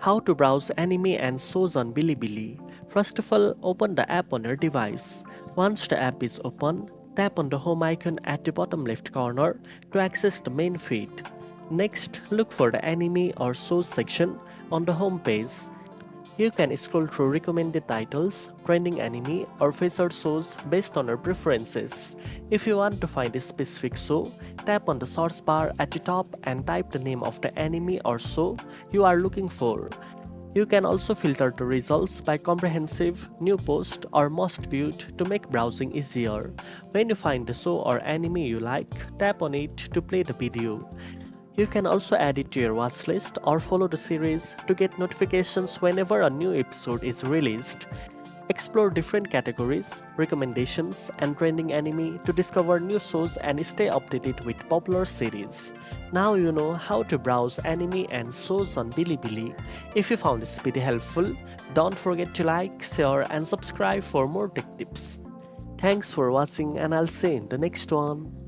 How to browse anime and shows on Bilibili. First of all, open the app on your device. Once the app is open, tap on the home icon at the bottom left corner to access the main feed. Next, look for the anime or shows section on the home page. You can scroll through recommended titles, trending anime, or featured shows based on your preferences. If you want to find a specific show, tap on the search bar at the top and type the name of the anime or show you are looking for. You can also filter the results by comprehensive, new post, or most viewed to make browsing easier. When you find the show or anime you like, tap on it to play the video. You can also add it to your watch list or follow the series to get notifications whenever a new episode is released. Explore different categories, recommendations, and trending anime to discover new shows and stay updated with popular series. Now you know how to browse anime and shows on Bilibili. If you found this video helpful, don't forget to like, share, and subscribe for more tech tips. Thanks for watching, and I'll see you in the next one.